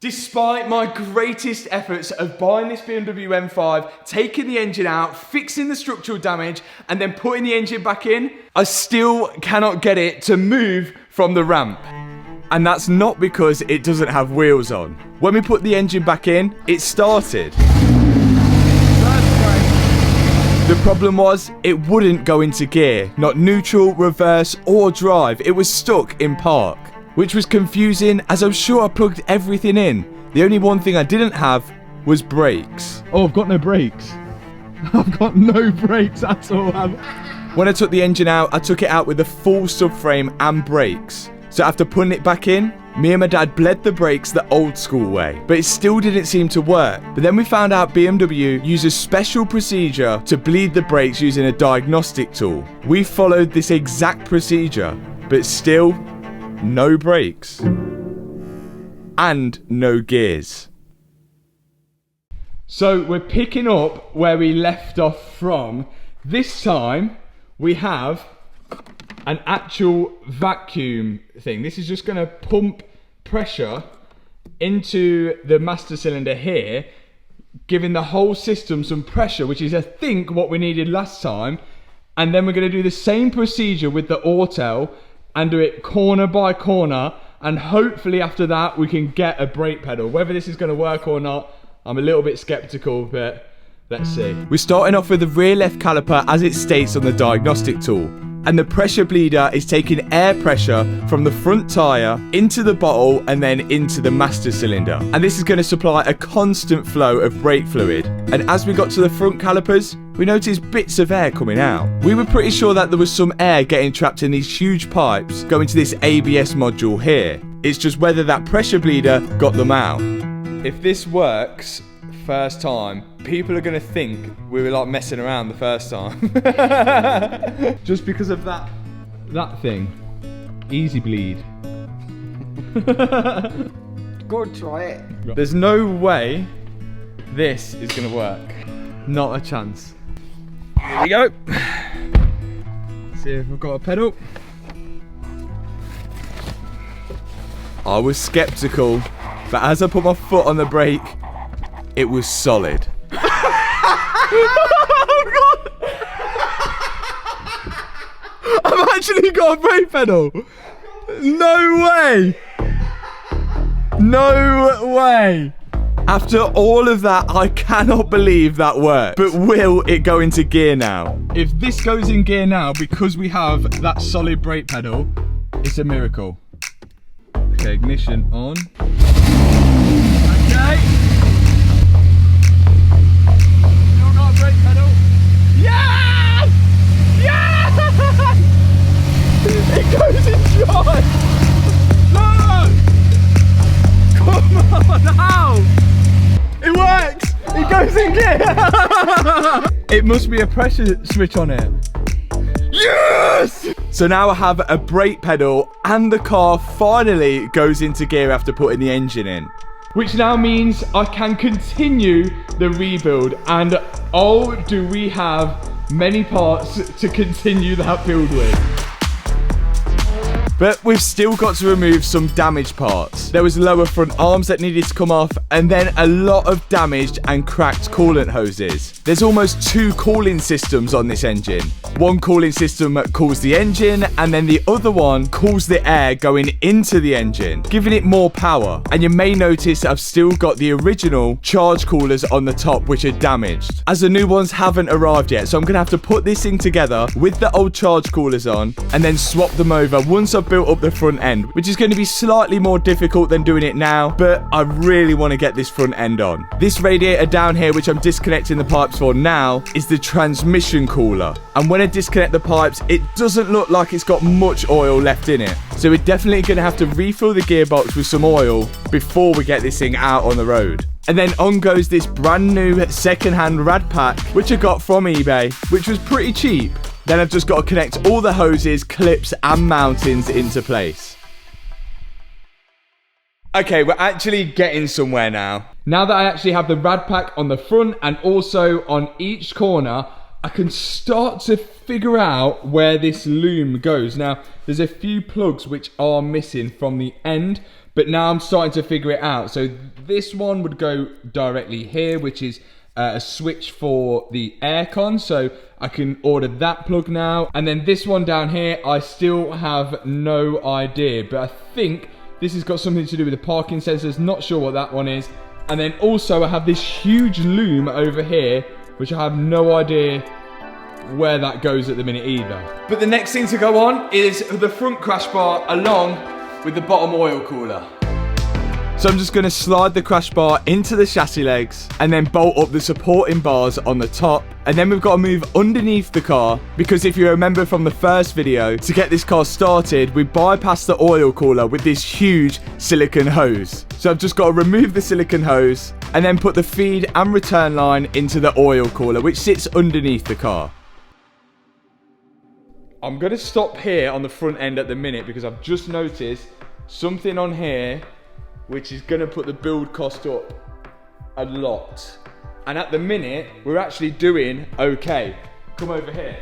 Despite my greatest efforts of buying this BMW M5, taking the engine out, fixing the structural damage, and then putting the engine back in, I still cannot get it to move from the ramp. And that's not because it doesn't have wheels on. When we put the engine back in, it started. The problem was, it wouldn't go into gear. Not neutral, reverse, or drive. It was stuck in park. Which was confusing, as I'm sure I plugged everything in. The only one thing I didn't have was brakes. Oh, I've got no brakes. I've got no brakes at all. When I took the engine out, I took it out with the full subframe and brakes. So after putting it back in, me and my dad bled the brakes the old school way, but it still didn't seem to work. But then we found out BMW uses special procedure to bleed the brakes using a diagnostic tool. We followed this exact procedure, but still, no brakes. And no gears. So we're picking up where we left off from. This time, we have an actual vacuum thing. This is just going to pump pressure into the master cylinder here, giving the whole system some pressure, which is I think what we needed last time. And then we're going to do the same procedure with the Autel and do it corner by corner, and hopefully after that we can get a brake pedal. Whether this is going to work or not, I'm a little bit skeptical, but let's see. We're starting off with the rear left caliper as it states on the diagnostic tool. And the pressure bleeder is taking air pressure from the front tyre into the bottle and then into the master cylinder. And this is going to supply a constant flow of brake fluid. And as we got to the front calipers, we noticed bits of air coming out. We were pretty sure that there was some air getting trapped in these huge pipes going to this ABS module here. It's just whether that pressure bleeder got them out. If this works first time, people are going to think we were like messing around the first time. Just because of that thing. Easy bleed. Go and try it. There's no way this is going to work. Not a chance. Here we go. See if we've got a pedal. I was skeptical, but as I put my foot on the brake, it was solid. Oh God! I've actually got a brake pedal. No way. No way. After all of that, I cannot believe that worked. But will it go into gear now? If this goes in gear now, because we have that solid brake pedal, it's a miracle. Okay, ignition on. Okay. Still got a brake pedal. Yes! Yes! It goes in drive. No! Come on, how? It works! It goes in gear! It must be a pressure switch on it. Yes! So now I have a brake pedal and the car finally goes into gear after putting the engine in. Which now means I can continue the rebuild, and oh, do we have many parts to continue that build with. But we've still got to remove some damaged parts. There was lower front arms that needed to come off, and then a lot of damaged and cracked coolant hoses. There's almost 2 cooling systems on this engine. One cooling system cools the engine, and then the other one cools the air going into the engine, giving it more power. And you may notice I've still got the original charge coolers on the top, which are damaged, as the new ones haven't arrived yet. So I'm gonna have to put this thing together with the old charge coolers on, and then swap them over once I've built up the front end, which is going to be slightly more difficult than doing it now, but I really want to get this front end on. This radiator down here, which I'm disconnecting the pipes for now, is the transmission cooler, and when I disconnect the pipes, it doesn't look like it's got much oil left in it. So we're definitely going to have to refill the gearbox with some oil before we get this thing out on the road. And then on goes this brand new second-hand rad pack, which I got from eBay, which was pretty cheap. Then I've just got to connect all the hoses, clips and mountings into place. Okay, we're actually getting somewhere now. Now that I actually have the rad pack on the front and also on each corner, I can start to figure out where this loom goes. Now, there's a few plugs which are missing from the end, but now I'm starting to figure it out. So this one would go directly here, which is a switch for the aircon, so I can order that plug now. And then this one down here, I still have no idea, but I think this has got something to do with the parking sensors. Not sure what that one is. And then also I have this huge loom over here, which I have no idea where that goes at the minute either. But the next thing to go on is the front crash bar along with the bottom oil cooler. So I'm just going to slide the crash bar into the chassis legs and then bolt up the supporting bars on the top. And then we've got to move underneath the car, because if you remember from the first video, to get this car started, we bypassed the oil cooler with this huge silicone hose. So I've just got to remove the silicone hose and then put the feed and return line into the oil cooler, which sits underneath the car. I'm going to stop here on the front end at the minute because I've just noticed something on here which is going to put the build cost up a lot. And at the minute, we're actually doing okay. Come over here.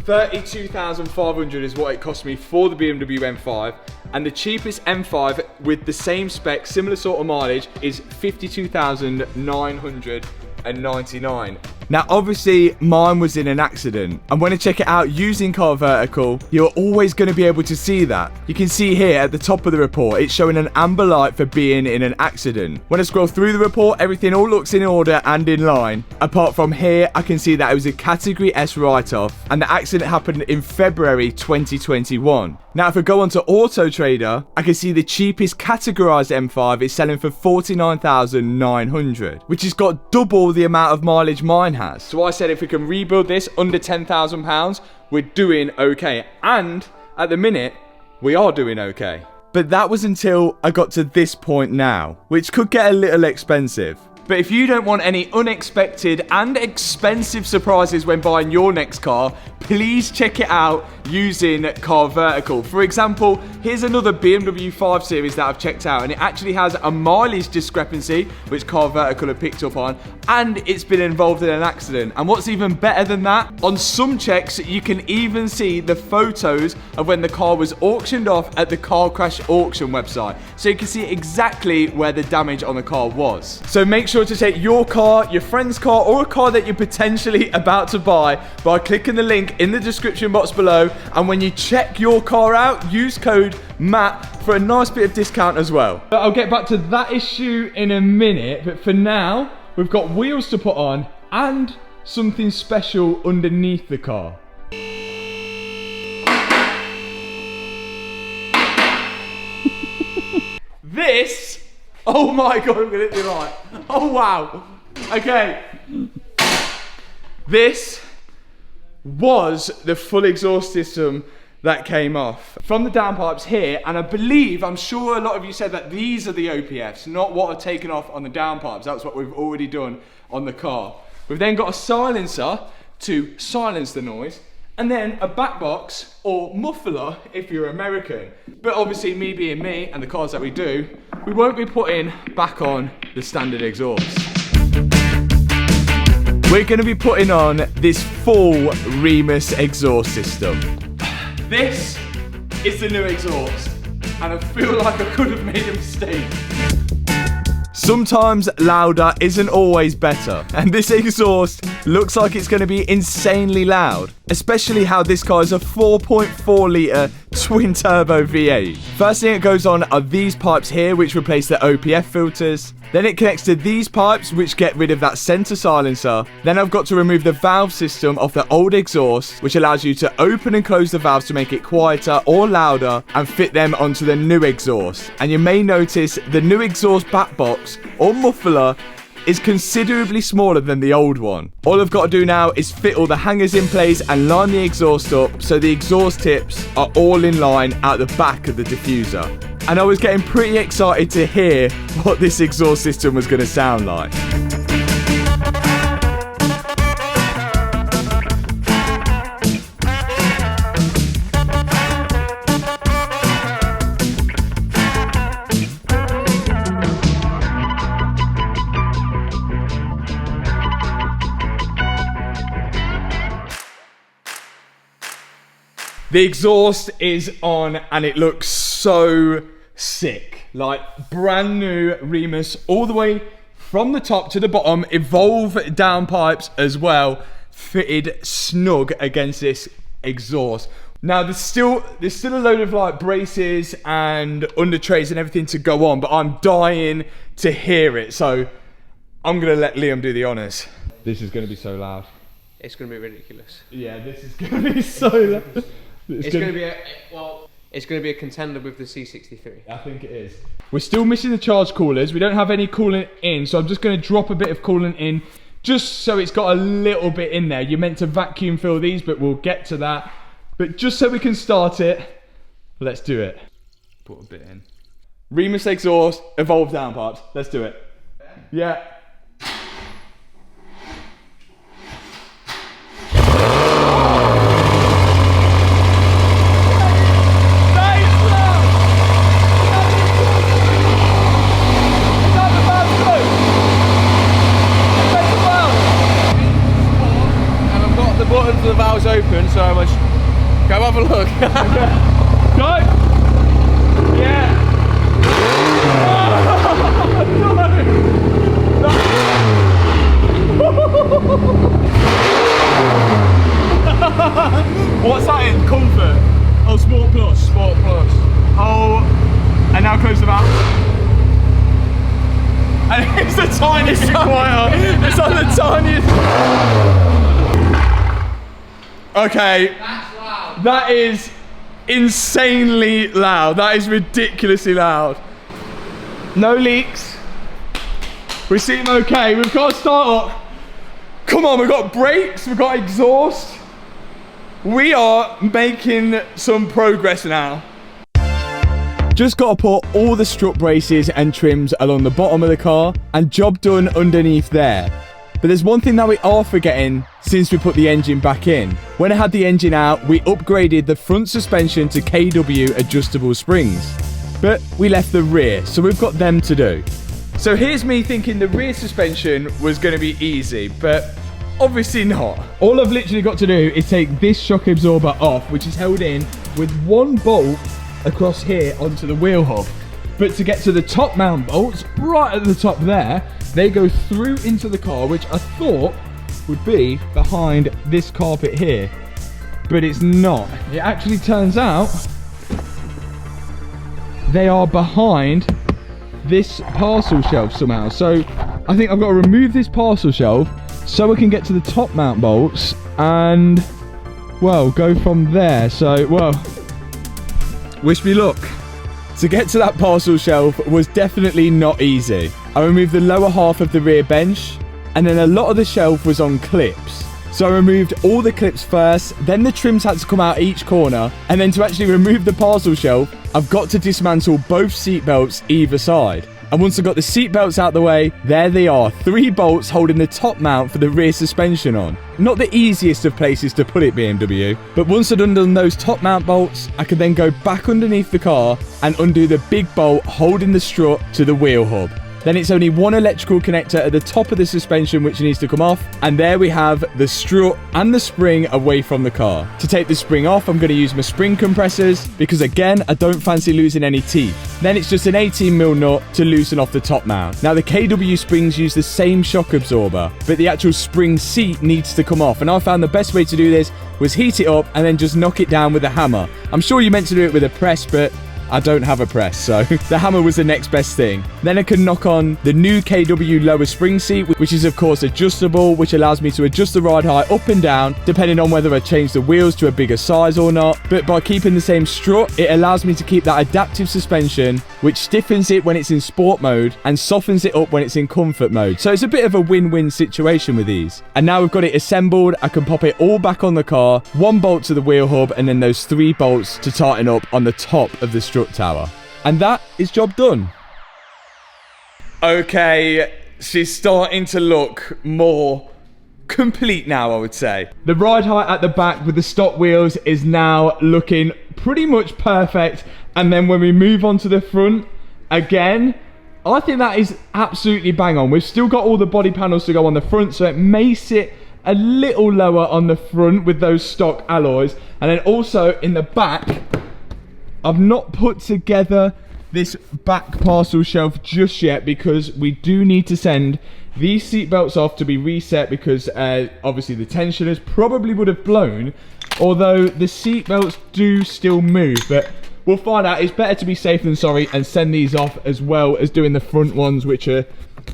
32,500 is what it cost me for the BMW M5, and the cheapest M5 with the same spec, similar sort of mileage, is 52,999. Now obviously mine was in an accident, and when I check it out using Car Vertical, you're always going to be able to see that. You can see here at the top of the report, it's showing an amber light for being in an accident. When I scroll through the report, everything all looks in order and in line. Apart from here, I can see that it was a Category S write-off, and the accident happened in February 2021. Now if I go onto Auto Trader, I can see the cheapest categorized M5 is selling for 49,900, which has got double the amount of mileage mine has. So I said if we can rebuild this under £10,000, we're doing okay. And at the minute, we are doing okay. But that was until I got to this point now, which could get a little expensive. But if you don't want any unexpected and expensive surprises when buying your next car, please check it out using Car Vertical. For example, here's another BMW 5 Series that I've checked out, and it actually has a mileage discrepancy, which Car Vertical have picked up on, and it's been involved in an accident. And what's even better than that, on some checks, you can even see the photos of when the car was auctioned off at the car crash auction website. So you can see exactly where the damage on the car was. So make sure to take your car, your friend's car, or a car that you're potentially about to buy by clicking the link in the description box below. And when you check your car out, use code MATT for a nice bit of discount as well. But I'll get back to that issue in a minute, but for now, we've got wheels to put on and something special underneath the car. This, oh my god, I'm gonna hit the right. Oh wow. Okay. This was the full exhaust system that came off from the downpipes here, and I believe, I'm sure a lot of you said that these are the OPFs, not what are taken off on the downpipes. That's what we've already done on the car. We've then got a silencer to silence the noise, and then a back box or muffler if you're American. But obviously, me being me and the cars that we do, we won't be putting back on the standard exhaust. We're going to be putting on this full Remus exhaust system. This is the new exhaust, and I feel like I could have made a mistake. Sometimes louder isn't always better, and this exhaust looks like it's going to be insanely loud, especially how this car is a 4.4 litre twin turbo V8. First thing that goes on are these pipes here, which replace the OPF filters. Then it connects to these pipes, which get rid of that center silencer. Then I've got to remove the valve system off the old exhaust, which allows you to open and close the valves to make it quieter or louder and fit them onto the new exhaust. And you may notice the new exhaust back box or muffler is considerably smaller than the old one. All I've got to do now is fit all the hangers in place and line the exhaust up so the exhaust tips are all in line at the back of the diffuser. And I was getting pretty excited to hear what this exhaust system was going to sound like. The exhaust is on and it looks so sick. Like brand new Remus all the way from the top to the bottom. Evolve downpipes as well, fitted snug against this exhaust. Now there's still a load of like braces and under trays and everything to go on, but I'm dying to hear it. So I'm gonna let Liam do the honours. This is gonna be so loud. It's going to be ridiculous. Yeah, this is gonna be so loud. It's going to be it's going to be a contender with the C63. I think it is. We're still missing the charge coolers. We don't have any coolant in, so I'm just going to drop a bit of coolant in just so it's got a little bit in there. You're meant to vacuum fill these, but we'll get to that. But just so we can start it, let's do it. Put a bit in. Remus exhaust, Evolve downpipes. Let's do it. Yeah. The valve's open, so I must go have a look. Go! Yeah! What's that in? Comfort? Oh, Sport Plus. Sport Plus. Oh, and now close the valve. And it's the tiniest require. It's on the tiniest. Okay, That's loud. That is insanely loud. That is ridiculously loud. No leaks. We seem okay. We've got to start up. Come on, we've got brakes, we've got exhaust. We are making some progress now. Just got to put all the strut braces and trims along the bottom of the car, and job done underneath there. But there's one thing that we are forgetting since we put the engine back in. When I had the engine out, we upgraded the front suspension to KW adjustable springs. But we left the rear, so we've got them to do. So here's me thinking the rear suspension was going to be easy, but obviously not. All I've literally got to do is take this shock absorber off, which is held in with one bolt across here onto the wheel hub. But to get to the top mount bolts, right at the top there, they go through into the car, which I thought would be behind this carpet here. But it's not. It actually turns out they are behind this parcel shelf somehow. So I think I've got to remove this parcel shelf so I can get to the top mount bolts and, well, go from there. So, well, wish me luck. To get to that parcel shelf was definitely not easy. I removed the lower half of the rear bench, and then a lot of the shelf was on clips. So I removed all the clips first, then the trims had to come out each corner, and then to actually remove the parcel shelf, I've got to dismantle both seat belts either side. And once I got the seat belts out the way, there they are, 3 bolts holding the top mount for the rear suspension on. Not the easiest of places to put it, BMW, but once I'd undone those top mount bolts, I could then go back underneath the car and undo the big bolt holding the strut to the wheel hub. Then it's only one electrical connector at the top of the suspension which needs to come off, and there we have the strut and the spring away from the car. To take the spring off, I'm going to use my spring compressors because, again, I don't fancy losing any teeth. Then it's just an 18mm nut to loosen off the top mount. Now the KW springs use the same shock absorber, but the actual spring seat needs to come off, and I found the best way to do this was heat it up and then just knock it down with a hammer. I'm sure you're meant to do it with a press, but I don't have a press, so the hammer was the next best thing. Then I can knock on the new KW lower spring seat, which is of course adjustable, which allows me to adjust the ride height up and down, depending on whether I change the wheels to a bigger size or not. But by keeping the same strut, it allows me to keep that adaptive suspension, which stiffens it when it's in sport mode and softens it up when it's in comfort mode. So it's a bit of a win-win situation with these. And now we've got it assembled, I can pop it all back on the car, 1 bolt to the wheel hub, and then those 3 bolts to tighten up on the top of the strut tower. And that is job done. Okay, she's starting to look more complete now, I would say. The ride height at the back with the stock wheels is now looking pretty much perfect. And then when we move on to the front, again, I think that is absolutely bang on. We've still got all the body panels to go on the front, so it may sit a little lower on the front with those stock alloys. And then also in the back, I've not put together this back parcel shelf just yet because we do need to send these seat belts off to be reset because obviously the tensioners probably would have blown, although the seat belts do still move, but we'll find out. It's better to be safe than sorry and send these off as well as doing the front ones, which are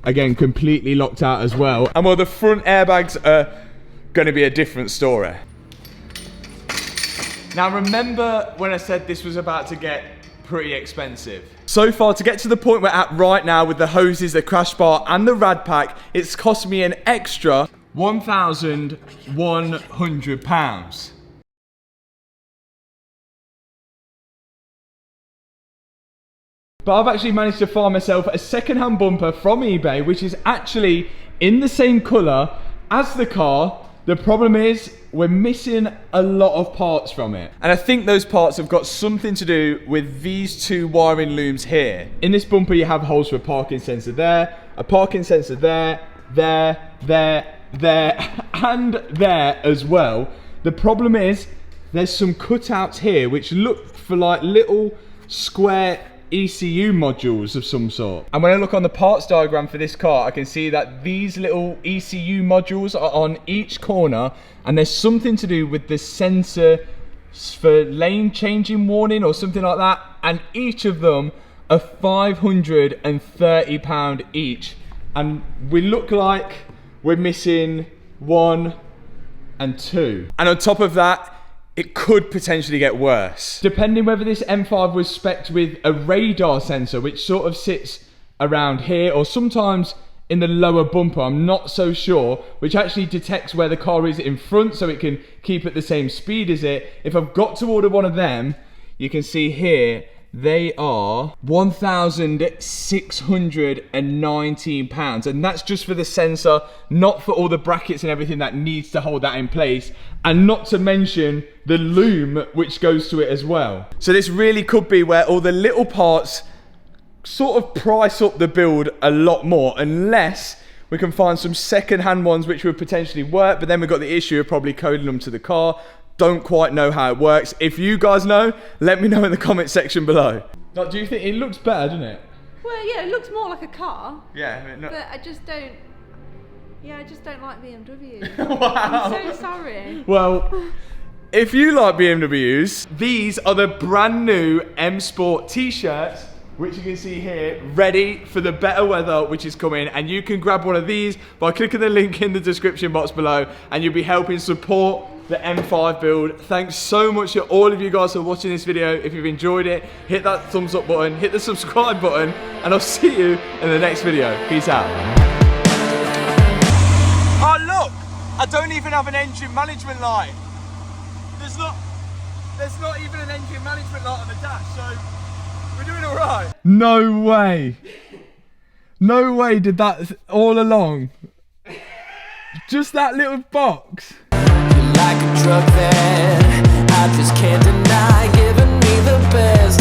again completely locked out as well. And well, the front airbags are going to be a different story. Now remember when I said this was about to get pretty expensive? So far, to get to the point we're at right now with the hoses, the crash bar and the rad pack, it's cost me an extra £1,100. But I've actually managed to find myself a second-hand bumper from eBay, which is actually in the same colour as the car. The problem is we're missing a lot of parts from it. And I think those parts have got something to do with these two wiring looms here. In this bumper, you have holes for a parking sensor there, a parking sensor there, there, and there as well. The problem is there's some cutouts here which look for like little square ECU modules of some sort. And when I look on the parts diagram for this car, I can see that these little ECU modules are on each corner, and there's something to do with the sensor for lane changing warning or something like that, and each of them are £530 each, and we look like we're missing 1 and 2. And on top of that, it could potentially get worse. Depending whether this M5 was spec'd with a radar sensor, which sort of sits around here, or sometimes in the lower bumper, I'm not so sure, which actually detects where the car is in front so it can keep at the same speed as it. If I've got to order one of them, you can see here, they are £1,619, and that's just for the sensor, not for all the brackets and everything that needs to hold that in place, and not to mention the loom which goes to it as well. So this really could be where all the little parts sort of price up the build a lot more, unless we can find some second-hand ones which would potentially work, but then we've got the issue of probably coding them to the car. Don't quite know how it works. If you guys know, let me know in the comment section below. Like, do you think it looks better, doesn't it? Well, yeah, it looks more like a car. Yeah, I mean, but I just don't. Yeah, I just don't like BMW. Wow. I'm so sorry. Well, if you like BMWs, these are the brand new MSPORT t-shirts, which you can see here, ready for the better weather which is coming, and you can grab one of these by clicking the link in the description box below, and you'll be helping support the M5 build. Thanks so much to all of you guys for watching this video. If you've enjoyed it, hit that thumbs up button, hit the subscribe button, and I'll see you in the next video. Peace out. Oh look, I don't even have an engine management light. There's not even an engine management light on the dash, so we're doing all right. No way. No way did that all along. Just that little box. Like a drug that I just can't deny, giving me the best.